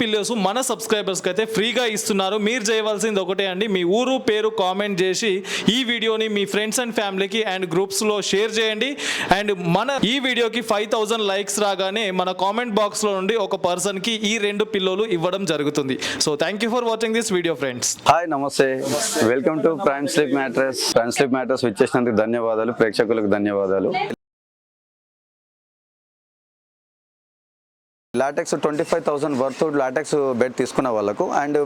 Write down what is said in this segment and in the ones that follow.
Pillows మన సబ్స్క్రైబర్స్కి అయితే ఫ్రీగా ఇస్తున్నారు. మీరు చేయవలసింది ఒకటే అండి, మీ ఊరు పేరు కామెంట్ చేసి ఈ వీడియోని మీ ఫ్రెండ్స్ అండ్ ఫ్యామిలీకి అండ్ గ్రూప్స్లో షేర్ చేయండి. అండ్ మన ఈ వీడియోకి 5000 లైక్స్ రాగానే మన కామెంట్ బాక్స్లో నుండి ఒక పర్సన్కి ఈ 2 పిల్లోలు ఇవ్వడం జరుగుతుంది. So thank you for watching this video friends. Hi, నమస్తే, welcome to Prime Sleep mattress. Prime Sleep mattress విచ్చేసినందుకు ధన్యవాదాలు, ప్రేక్షకులకు ధన్యవాదాలు. లాటెక్స్ 25,000 వర్త్ లాటెక్స్ బెడ్ తీసుకున్న వాళ్ళకు అండ్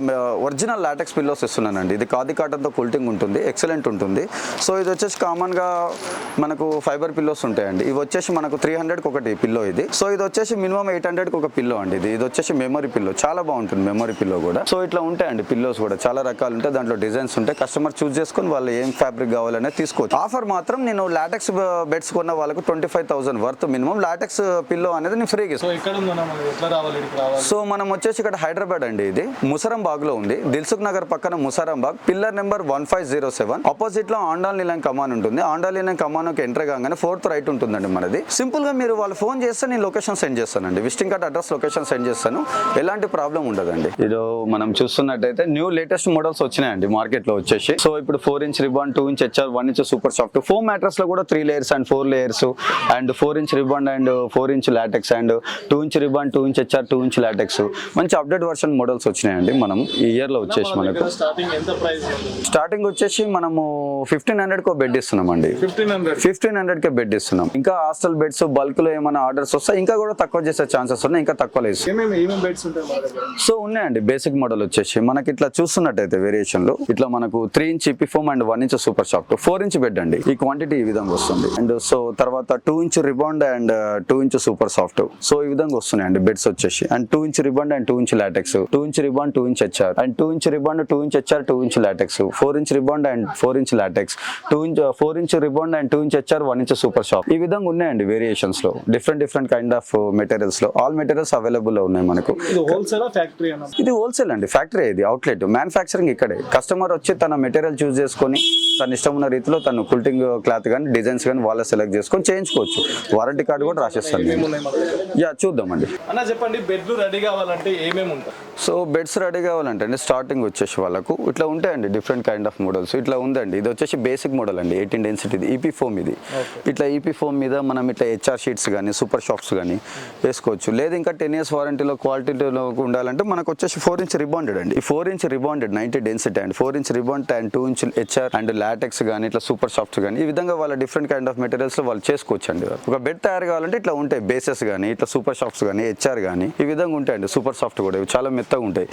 ఒరిజినల్ లాటెక్స్ పిల్లోస్ ఇస్తున్నానండి. ఇది ఖాదీ కాటన్తో కూల్టింగ్ ఉంటుంది, ఎక్సలెంట్ ఉంటుంది. సో ఇది వచ్చేసి కామన్గా మనకు ఫైబర్ పిల్లోస్ ఉంటాయండి. ఇవి వచ్చేసి మనకు 300కి ఒకటి పిల్లో ఇది. సో ఇది వచ్చేసి మినిమం 800కి ఒక పిల్లో అండి. ఇది వచ్చేసి మెమరీ పిల్లో, చాలా బాగుంటుంది మెమరీ పిల్లో కూడా. సో ఇట్లా ఉంటాయండి పిల్లోస్ కూడా, చాలా రకాలు ఉంటాయి, దాంట్లో డిజైన్స్ ఉంటాయి. కస్టమర్ చూస్ చేసుకొని వాళ్ళు ఏం ఫ్యాబ్రిక్ కావాలనేది తీసుకోవచ్చు. ఆఫర్ మాత్రం నేను లాటెక్స్ బెడ్స్ కొన్న వాళ్ళకు 25,000 వర్త్ మినిమం లాటెక్స్ పిల్లో అనేది నేను ఫ్రీగా ఇస్తాను. సో మనం వచ్చేసి ఇక్కడ హైదరాబాద్ అండి. ఇది ముసరంబాగ్ లో ఉంది, దిల్సుఖ్ నగర్ పక్కన ముసరంబాగ్, పిల్లర్ నెంబర్ 1507. ఆపోజిట్ లో ఆండాల్ నిలయం కమాన్ ఉంటుంది. ఆండాల్ నిలయం కమాన్ ఎంటర్ కాగానే 4th రైట్ ఉంటుందండి మనది. సింపుల్ గా మీరు వాళ్ళు ఫోన్ చేస్తే నేను లొకేషన్ సెండ్ చేస్తానండి, visiting card address location send చేస్తాను. ఎలాంటి ప్రాబ్లం ఉండదండి. ఇది మనం చూస్తున్నట్టయితే న్యూ లేటెస్ట్ మోడల్స్ వచ్చినాయండి మార్కెట్ లో వచ్చేసి. సో ఇప్పుడు 4" rebond, 2" HR, 1" super soft, 4 mattress లో కూడా 3 layers and 4 layers and 4" rebond and 4" latex and 2" rebond, 2" HR, 2" latex, మంచి అప్డేట్ వర్షన్ మోడల్స్ వచ్చినాయండి. మనం ఈ ఇయర్ లో వచ్చేసి మనకు స్టార్టింగ్ వచ్చేసి మనము 1500కి బెడ్ ఇస్తున్నామండి. 1500కే బెడ్ ఇస్తున్నాం. ఇంకా హాస్టల్ బెడ్స్ బల్క్ లో ఏమైనా ఆర్డర్స్ వస్తాయి, ఇంకా కూడా తక్కువ చేసే ఛాన్సెస్ ఉన్నాయి, ఇంకా తక్కువ లేదు. సో ఉన్నాయండి. బేసిక్ మోడల్ వచ్చేసి మనకి ఇట్లా చూస్తున్నట్టయితే వేరియేషన్ లో ఇట్లా మనకు 3" EP foam and 1" super soft, 4" bed అండి. ఈ క్వాంటిటీ ఈ విధంగా వస్తుంది. అండ్ సో తర్వాత 2" రిబాండ్ అండ్ 2" సూపర్ సాఫ్ట్. సో ఈ విధంగా వస్తున్నాయండి బెడ్స్ వచ్చేసి. And 2" రిబాండ్ and 2" LaTeX, 2" రిబాండ్, 2" HR and 2" రిబాండ్, 2" HR, 2" LaTeX, 4" రిబాండ్ and 4" LaTeX, 4" రిబాండ్ and 2" HR, 1" super soft. ఈ విధంగా ఉన్నాయండి వేరియేషన్స్ లో, డిఫరెంట్ కైండ్ ఆఫ్ మెటీరియల్స్ లో. ఆల్ మెటీరియల్స్ అవైలబుల్ లో ఉన్నాయి మనకు. ఇది హోల్సేల్ అండి, ఫ్యాక్టరీ, ఇది అవుట్లెట్. మ్యానుఫ్యాక్చరింగ్ ఇక్కడే. కస్టమర్ వచ్చి తన మెటీరియల్ చూస్ చేసుకొని తన ఇష్టం ఉన్న రీతిలో తను కుల్టింగ్ క్లాత్ కానీ డిజైన్స్ కానీ వాళ్ళ సెలెక్ట్ చేసుకొని చేయించుకోవచ్చు. వారంటీ కార్డు కూడా రాసేస్తాను. యా, చూద్దామండి. అన్న చెప్పండి, బెడ్లు రెడీ కావాలంటే ఏమేమి ఉంటాయి? సో బెడ్స్ రెడీ కావాలంటే అండి స్టార్టింగ్ వచ్చేసి వాళ్ళకు ఇట్లా ఉంటాయండి డిఫరెంట్ కైండ్ ఆఫ్ మోడల్స్. ఇట్లా ఉందండి. ఇది వచ్చేసి బేసిక్ మోడల్ అండి, 18 డెన్సిటీ, ఇది EP ఫోమ్. ఇది ఇట్లా EP ఫోమ్ మీద మనం ఇట్లా HR షీట్స్ కానీ సూపర్ షాప్స్ కానీ వేసుకోవచ్చు. లేదు ఇంకా 10 years వారంటీలో క్వాలిటీలో ఉండాలంటే మనకు వచ్చేసి 4" రిబాండెడ్ అండి. ఈ 4" rebonded 90 density and 4" రిబాండ్ and 2" HR and LaTeX కానీ ఇట్లా సూపర్ సాఫ్ట్స్ కానీ ఈ విధంగా వాళ్ళ డిఫరెంట్ కైండ్ ఆఫ్ మెటీరియల్స్ లో వాళ్ళు చేసుకోవచ్చు అండి. ఒక బెడ్ తయారు కావాలంటే ఇట్లా ఉంటాయి బేసెస్ కానీ ఇట్లా సూపర్ సాఫ్ట్స్ కానీ HR కానీ ఈ విధంగా ఉంటాయండి. సూపర్ సాఫ్ట్ కూడా ఇవి చాలా మెత్తగా ఉంటాయి.